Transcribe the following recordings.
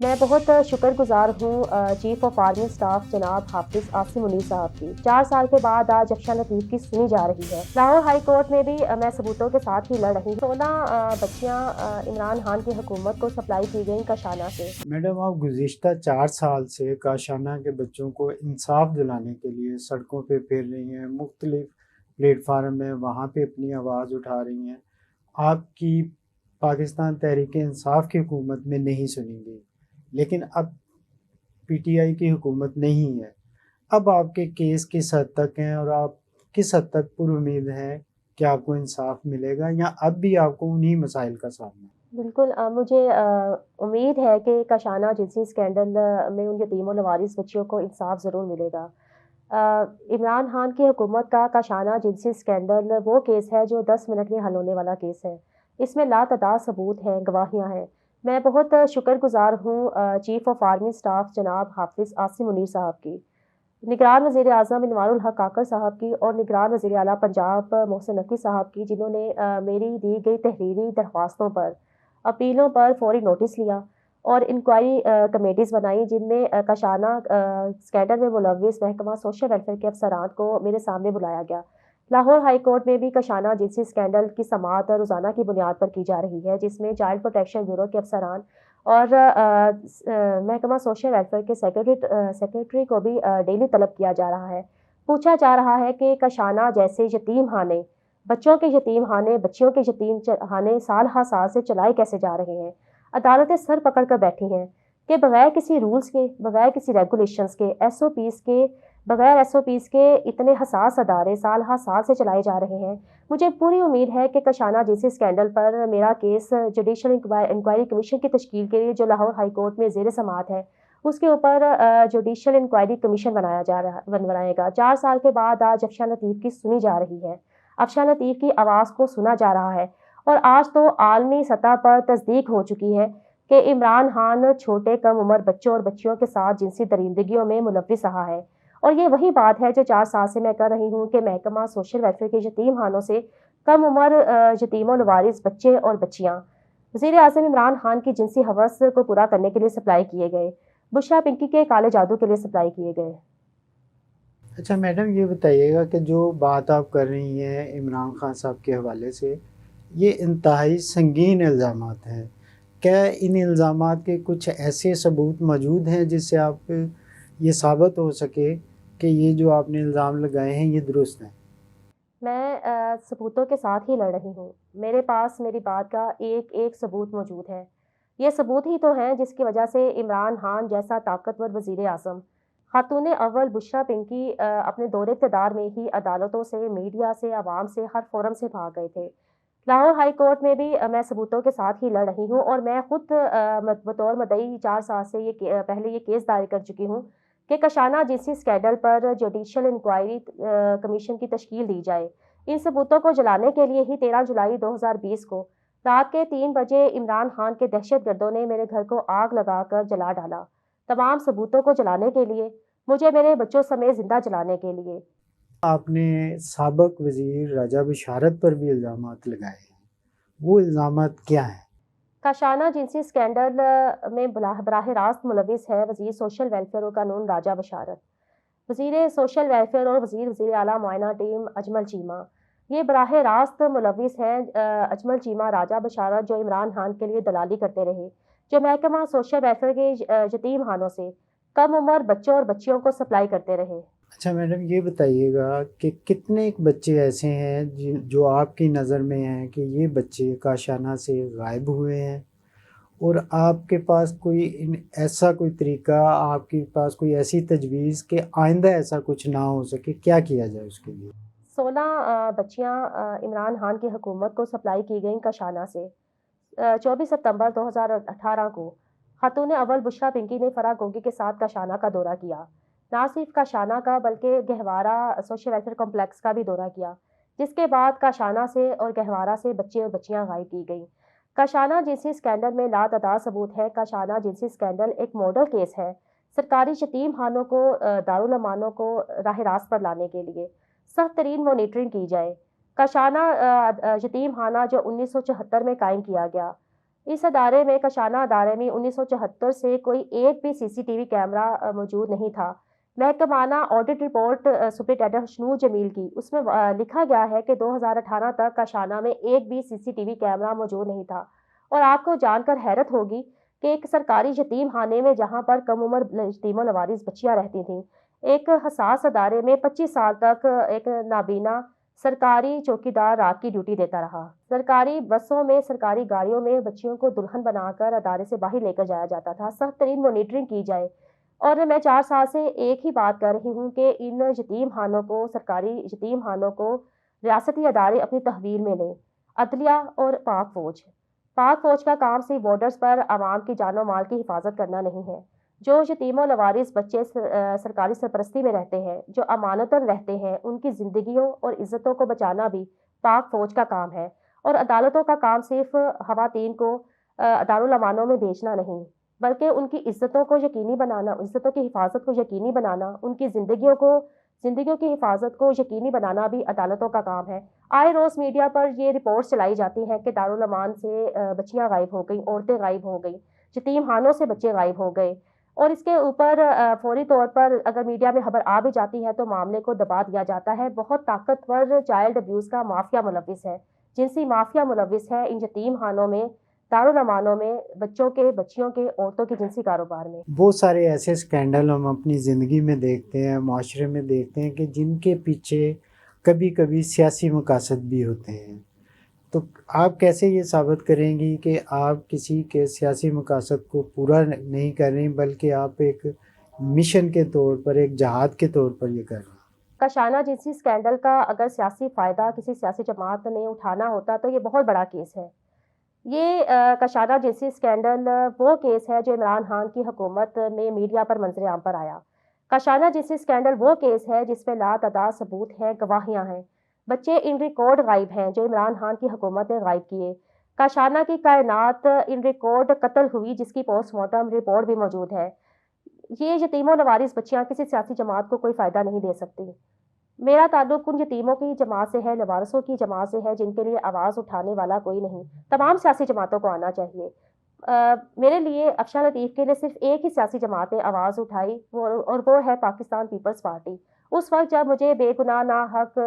میں بہت شکر گزار ہوں چیف آف آرمی اسٹاف جناب حافظ عاصم منیر صاحب کی 4 سال کے بعد آج افشاں لطیف کی سنی جا رہی ہے۔ لاہور ہائی کورٹ میں بھی میں ثبوتوں کے ساتھ ہی لڑ رہی ہوں۔ 16 بچیاں عمران خان کی حکومت کو سپلائی کی گئیں کاشانہ سے۔ میڈم، آپ گزشتہ 4 سال سے کاشانہ کے بچوں کو انصاف دلانے کے لیے سڑکوں پہ پھر رہی ہیں، مختلف پلیٹ فارم میں وہاں پہ اپنی آواز اٹھا رہی ہیں۔ آپ کی پاکستان تحریک انصاف کی حکومت میں نہیں سنی گئی، لیکن اب پی ٹی آئی کی حکومت نہیں ہے۔ اب آپ کے کیس کس حد تک ہیں اور آپ کس حد تک پر امید ہیں کہ آپ کو انصاف ملے گا، یا اب بھی آپ کو انہی مسائل کا سامنا ہے؟ بالکل مجھے امید ہے کہ کاشانہ جنسی اسکینڈل میں ان یتیم و لوارث بچیوں کو انصاف ضرور ملے گا۔ عمران خان کی حکومت کا کاشانہ جنسی اسکینڈل وہ کیس ہے جو 10 منٹ میں حل ہونے والا کیس ہے۔ اس میں لاتعداد ثبوت ہیں، گواہیاں ہیں۔ میں بہت شکر گزار ہوں چیف آف آرمی اسٹاف جناب حافظ عاصم منیر صاحب کی، نگران وزیر اعظم انوار الحق کاکڑ صاحب کی اور نگران وزیر اعلیٰ پنجاب محسن نقوی صاحب کی، جنہوں نے میری دی گئی تحریری درخواستوں پر، اپیلوں پر فوری نوٹس لیا اور انکوائری کمیٹیز بنائی، جن میں کاشانہ اسکینڈل میں ملوث محکمہ سوشل ویلفیئر کے افسران کو میرے سامنے بلایا گیا۔ لاہور ہائی کورٹ میں بھی کاشانہ جنسی اسکینڈل کی سماعت روزانہ کی بنیاد پر کی جا رہی ہے، جس میں چائلڈ پروٹیکشن بیورو کے افسران اور محکمہ سوشل ویلفیئر کے سیکریٹری کو بھی ڈیلی طلب کیا جا رہا ہے۔ پوچھا جا رہا ہے کہ کاشانہ جیسے یتیم خانے، بچوں کے یتیم خانے، بچیوں کے یتیم خانے سال ہر سال سے چلائے کیسے جا رہے ہیں۔ عدالتیں سر پکڑ کر بیٹھی ہیں کہ بغیر کسی رولز کے، بغیر کسی ریگولیشنز کے، بغیر ایس او پیز کے اتنے حساس ادارے سال ہر سال سے چلائے جا رہے ہیں۔ مجھے پوری امید ہے کہ کاشانہ جنسی اسکینڈل پر میرا کیس جوڈیشل انکوائری کمیشن کی تشکیل کے لیے جو لاہور ہائی کورٹ میں زیر سماعت ہے، اس کے اوپر جوڈیشل انکوائری کمیشن بنائے گا۔ 4 سال کے بعد آج افشاں لطیف کی سنی جا رہی ہے۔ افشاں لطیف کی آواز کو سنا جا رہا ہے، اور آج تو عالمی سطح پر تصدیق ہو چکی ہے کہ عمران خان چھوٹے کم عمر بچوں اور بچیوں کے ساتھ جنسی درندگیوں میں ملوث رہا ہے۔ اور یہ وہی بات ہے جو 4 سال سے میں کر رہی ہوں کہ محکمہ سوشل ویلفیئر کے یتیم خانوں سے کم عمر یتیم و لوارث بچے اور بچیاں وزیر اعظم عمران خان کی جنسی ہوس کو پورا کرنے کے لیے سپلائی کیے گئے، بشرا پنکی کے کالے جادو کے لیے سپلائی کیے گئے۔ اچھا میڈم، یہ بتائیے گا کہ جو بات آپ کر رہی ہیں عمران خان صاحب کے حوالے سے، یہ انتہائی سنگین الزامات ہیں۔ کیا ان الزامات کے کچھ ایسے ثبوت موجود ہیں جس سے آپ یہ ثابت ہو سکے کہ یہ جو آپ نے الزام لگائے ہیں یہ درست ہیں؟ میں ثبوتوں کے ساتھ ہی لڑ رہی ہوں۔ میرے پاس میری بات کا ایک ایک ثبوت موجود ہے۔ یہ ثبوت ہی تو ہیں جس کی وجہ سے عمران خان جیسا طاقتور وزیر اعظم، خاتون اول بشرا پنکی اپنے دور اقتدار میں ہی عدالتوں سے، میڈیا سے، عوام سے، ہر فورم سے بھاگ گئے تھے۔ لاہور ہائی کورٹ میں بھی میں ثبوتوں کے ساتھ ہی لڑ رہی ہوں، اور میں خود بطور مدعی 4 سال سے پہلے یہ کیس دائر کر چکی ہوں کہ کاشانہ جنسی اسکینڈل پر جوڈیشل انکوائری کمیشن کی تشکیل دی جائے۔ ان ثبوتوں کو جلانے کے لیے ہی 13 جولائی 2020 کو رات کے 3 بجے عمران خان کے دہشت گردوں نے میرے گھر کو آگ لگا کر جلا ڈالا۔ تمام ثبوتوں کو جلانے کے لیے، مجھے میرے بچوں سمیت زندہ جلانے کے لیے۔ آپ نے سابق وزیر راجہ بشارت پر بھی الزامات لگائے ہیں، وہ الزامات کیا ہیں؟ کاشانہ جنسی اسکینڈل میں براہ راست ملوث ہے وزیر سوشل ویلفیئر اور قانون راجہ بشارت، وزیر سوشل ویلفیئر اور وزیر اعلیٰ معائنہ ٹیم اجمل چیمہ۔ یہ براہ راست ملوث ہیں اجمل چیمہ، راجہ بشارت، جو عمران خان کے لیے دلالی کرتے رہے، جو محکمہ سوشل ویلفیئر کے یتیم خانوں سے کم عمر بچوں اور بچیوں کو سپلائی کرتے رہے۔ اچھا میڈم، یہ بتائیے گا کہ کتنے بچے ایسے ہیں جو آپ کی نظر میں ہیں کہ یہ بچے کاشانہ سے غائب ہوئے ہیں، اور آپ کے پاس کوئی ایسا کوئی طریقہ، آپ کے پاس کوئی ایسی تجویز کہ آئندہ ایسا کچھ نہ ہو سکے، کیا کیا جائے اس کے لیے؟ 16 بچیاں عمران خان کی حکومت کو سپلائی کی گئیں کاشانہ سے۔ 24 ستمبر 2018 کو خاتون اول بشرا پنکی نے فرا گوگی کے ساتھ کاشانہ کا دورہ کیا۔ نہ صرف کاشانہ کا بلکہ گہوارہ سوشل ویلفیئر کمپلیکس کا بھی دورہ کیا، جس کے بعد کاشانہ سے اور گہوارہ سے بچے اور بچیاں غائب کی گئیں۔ کاشانہ جنسی اسکینڈل میں لاتعداد ثبوت ہے۔ کاشانہ جنسی اسکینڈل ایک ماڈل کیس ہے سرکاری یتیم خانوں کو، دارالامانوں کو راہ راست پر لانے کے لیے۔ سخت ترین مانیٹرنگ کی جائے۔ کاشانہ یتیم خانہ جو 1974 میں قائم کیا گیا، اس ادارے میں کاشانہ ادارے میں 1974 سے کوئی ایک بھی سی سی ٹی وی کیمرہ موجود نہیں تھا۔ محکمانہ آڈٹ رپورٹ سپرنٹینڈنٹ شنو جمیل کی، اس میں لکھا گیا ہے کہ 2018 تک کاشانہ میں ایک بھی سی سی ٹی وی کیمرہ موجود نہیں تھا۔ اور آپ کو جان کر حیرت ہوگی کہ ایک سرکاری یتیم خانے میں جہاں پر کم عمر یتیم و لوارث بچیاں رہتی تھیں، ایک حساس ادارے میں 25 سال تک ایک نابینا سرکاری چوکیدار رات کی ڈیوٹی دیتا رہا۔ سرکاری بسوں میں، سرکاری گاڑیوں میں بچیوں کو دلہن بنا کر ادارے سے باہر لے کر جایا جاتا تھا۔ سخت ترین مانیٹرنگ کی جائے۔ اور میں 4 سال سے ایک ہی بات کر رہی ہوں کہ ان یتیم خانوں کو، سرکاری یتیم خانوں کو ریاستی ادارے اپنی تحویل میں لیں۔ عدلیہ اور پاک فوج۔ پاک فوج کا کام صرف بارڈرز پر عوام کی جان و مال کی حفاظت کرنا نہیں ہے۔ جو یتیم و لوارث بچے سرکاری سرپرستی میں رہتے ہیں، جو امانتاً رہتے ہیں، ان کی زندگیوں اور عزتوں کو بچانا بھی پاک فوج کا کام ہے۔ اور عدالتوں کا کام صرف خواتین کو دارالامانوں میں بھیجنا نہیں، بلکہ ان کی عزتوں کو یقینی بنانا، عزتوں کی حفاظت کو یقینی بنانا، ان کی زندگیوں کی حفاظت کو یقینی بنانا بھی عدالتوں کا کام ہے۔ آئے روز میڈیا پر یہ رپورٹس چلائی جاتی ہیں کہ دارالامان سے بچیاں غائب ہو گئیں، عورتیں غائب ہو گئیں، یتیم خانوں سے بچے غائب ہو گئے۔ اور اس کے اوپر فوری طور پر اگر میڈیا میں خبر آ بھی جاتی ہے تو معاملے کو دبا دیا جاتا ہے۔ بہت طاقتور چائلڈ ابیوز کا مافیا ملوث ہے، جنسی مافیا ملوث ہے ان یتیم خانوں میں، دارالامانوں میں، بچیوں کے، عورتوں کے جنسی کاروبار میں۔ بہت سارے ایسے اسکینڈل ہم اپنی زندگی میں دیکھتے ہیں، معاشرے میں دیکھتے ہیں کہ جن کے پیچھے کبھی کبھی سیاسی مقاصد بھی ہوتے ہیں۔ تو آپ کیسے یہ ثابت کریں گی کہ آپ کسی کے سیاسی مقاصد کو پورا نہیں کر رہی بلکہ آپ ایک مشن کے طور پر، ایک جہاد کے طور پر یہ کر رہے ہیں؟ کاشانہ جنسی اسکینڈل کا اگر سیاسی فائدہ کسی سیاسی جماعت نے اٹھانا ہوتا تو یہ بہت بڑا کیس ہے۔ یہ کاشانہ جنسی اسکینڈل وہ کیس ہے جو عمران خان کی حکومت میں میڈیا پر منظر عام پر آیا۔ کاشانہ جنسی اسکینڈل وہ کیس ہے جس میں لاتعداد ثبوت ہیں، گواہیاں ہیں، بچے ان ریکارڈ غائب ہیں جو عمران خان کی حکومت نے غائب کیے۔ کاشانہ کی کائنات ان ریکارڈ قتل ہوئی جس کی پوسٹ مارٹم رپورٹ بھی موجود ہے۔ یہ یتیم و لوارث بچیاں کسی سیاسی جماعت کو کوئی فائدہ نہیں دے سکتی۔ میرا تعلق ان یتیموں کی جماعت سے ہے، لوارثوں کی جماعت سے ہے جن کے لیے آواز اٹھانے والا کوئی نہیں۔ تمام سیاسی جماعتوں کو آنا چاہیے۔ میرے لیے افشاں لطیف کے لیے صرف ایک ہی سیاسی جماعت نے آواز اٹھائی اور وہ ہے پاکستان پیپلز پارٹی۔ اس وقت جب مجھے بے گناہ ناحق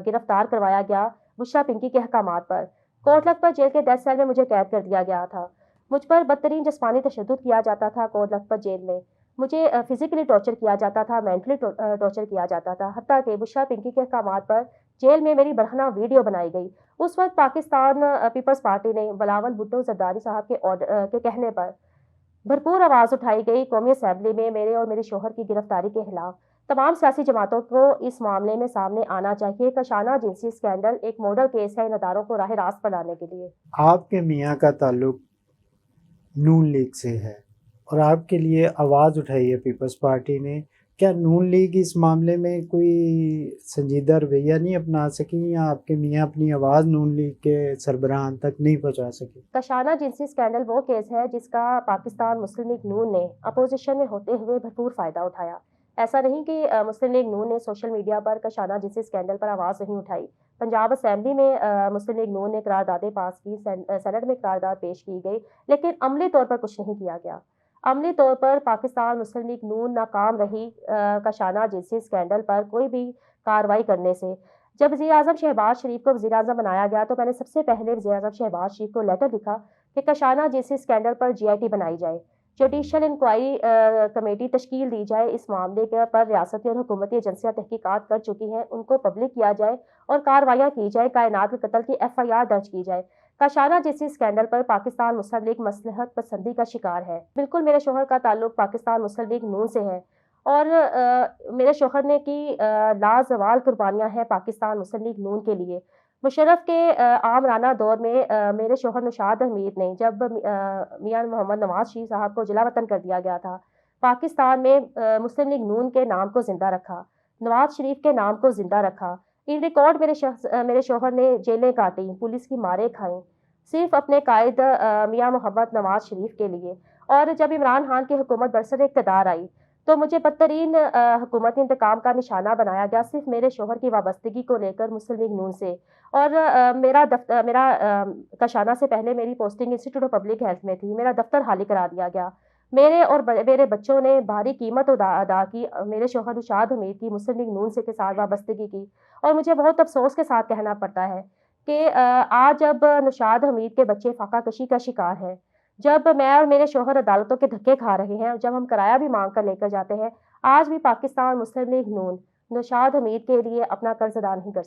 گرفتار کروایا گیا بشرا پنکی کے احکامات پر، کوٹ لکھپت جیل کے ڈیتھ سیل میں مجھے قید کر دیا گیا تھا۔ مجھ پر بدترین جسمانی تشدد کیا جاتا تھا کوٹ لکھپت جیل میں۔ مجھے فزیکلی ٹارچر کیا جاتا تھا، مینٹلی ٹارچر کیا جاتا تھا، حتیٰ کہ بشرا پنکی کے احکامات پر جیل میں میری برہنہ ویڈیو بنائی گئی۔ اس وقت پاکستان پیپلز پارٹی نے بلاول بھٹو زرداری صاحب کے کہنے پر بھرپور آواز اٹھائی گئی قومی اسمبلی میں میرے اور میرے شوہر کی گرفتاری کے خلاف۔ تمام سیاسی جماعتوں کو اس معاملے میں سامنے آنا چاہیے۔ کاشانہ جنسی اسکینڈل ایک ماڈل کیس ہے ان اداروں کو راہ راست پر لانے کے لیے۔ آپ کے میاں کا تعلق نون لیگ سے ہے اور آپ کے لیے آواز اٹھائی ہے پیپلز پارٹی نے، کیا نون لیگ اس معاملے میں کوئی سنجیدہ رویہ نہیں اپنا سکی یا آپ کے میاں اپنی آواز نون لیگ کے سربراہان تک نہیں پہنچا سکے؟ کاشانہ جنسی اسکینڈل وہ کیس ہے جس کا پاکستان مسلم لیگ نون نے اپوزیشن میں ہوتے ہوئے بھرپور فائدہ اٹھایا۔ ایسا نہیں کہ مسلم لیگ نون نے سوشل میڈیا پر کاشانہ جنسی اسکینڈل پر آواز نہیں اٹھائی۔ پنجاب اسمبلی میں مسلم لیگ نون نے قراردادیں پاس کی، سینٹ میں قرارداد پیش کی گئی، لیکن عملی طور پر کچھ نہیں کیا گیا۔ عملی طور پر پاکستان مسلم لیگ نون ناکام رہی کاشانہ جنسی اسکینڈل پر کوئی بھی کارروائی کرنے سے۔ جب وزیر اعظم شہباز شریف کو وزیر اعظم بنایا گیا تو میں نے سب سے پہلے وزیر اعظم شہباز شریف کو لیٹر لکھا کہ کاشانہ جنسی scandal per G I T بنائی جائے، جوڈیشل انکوائری کمیٹی تشکیل دی جائے، اس معاملے پر ریاستی اور حکومتی ایجنسیاں تحقیقات کر چکی ہیں، ان کو پبلک کیا جائے اور کارروائیاں کی جائے، کائنات کے قتل کی ایف آئی آر درج کی جائے۔ کاشانہ جنسی اسکینڈل پر پاکستان مسلم لیگ مصلحت پسندی کا شکار ہے۔ بالکل میرے شوہر کا تعلق پاکستان مسلم لیگ نون سے ہے اور میرے شوہر نے کی لازوال قربانیاں ہیں پاکستان مسلم لیگ نون کے لیے۔ مشرف کے آمرانہ دور میں میرے شوہر نشاد حمید نے جب میاں محمد نواز شریف صاحب کو جلا وطن کر دیا گیا تھا، پاکستان میں مسلم لیگ نون کے نام کو زندہ رکھا، نواز شریف کے نام کو زندہ رکھا۔ ان ریکارڈ میرے شوہر نے جیلیں کاٹیں، پولیس کی ماریں کھائیں، صرف اپنے قائد میاں محمد نواز شریف کے لیے۔ اور جب عمران خان کی حکومت برسر اقتدار آئی تو مجھے بدترین حکومتی انتقام کا نشانہ بنایا گیا صرف میرے شوہر کی وابستگی کو لے کر مسلم لیگ نون سے۔ اور میرا کاشانہ سے پہلے میری posting institute of public health میں تھی، میرا دفتر خالی کرا دیا گیا۔ میرے اور میرے بچوں نے بھاری قیمت ادا کی، میرے شوہر نشاد حمید کی مسلم لیگ نون سے کے ساتھ وابستگی کی، اور مجھے بہت افسوس کے ساتھ کہنا پڑتا ہے کہ آج جب نشاد حمید کے بچے فاقہ کشی کا شکار ہیں، جب میں اور میرے شوہر عدالتوں کے دھکے کھا رہے ہیں، جب ہم کرایہ بھی مانگ کر لے کر جاتے ہیں، آج بھی پاکستان مسلم لیگ نون نشاد حمید کے لیے اپنا قرض ادا نہیں کر سکتی۔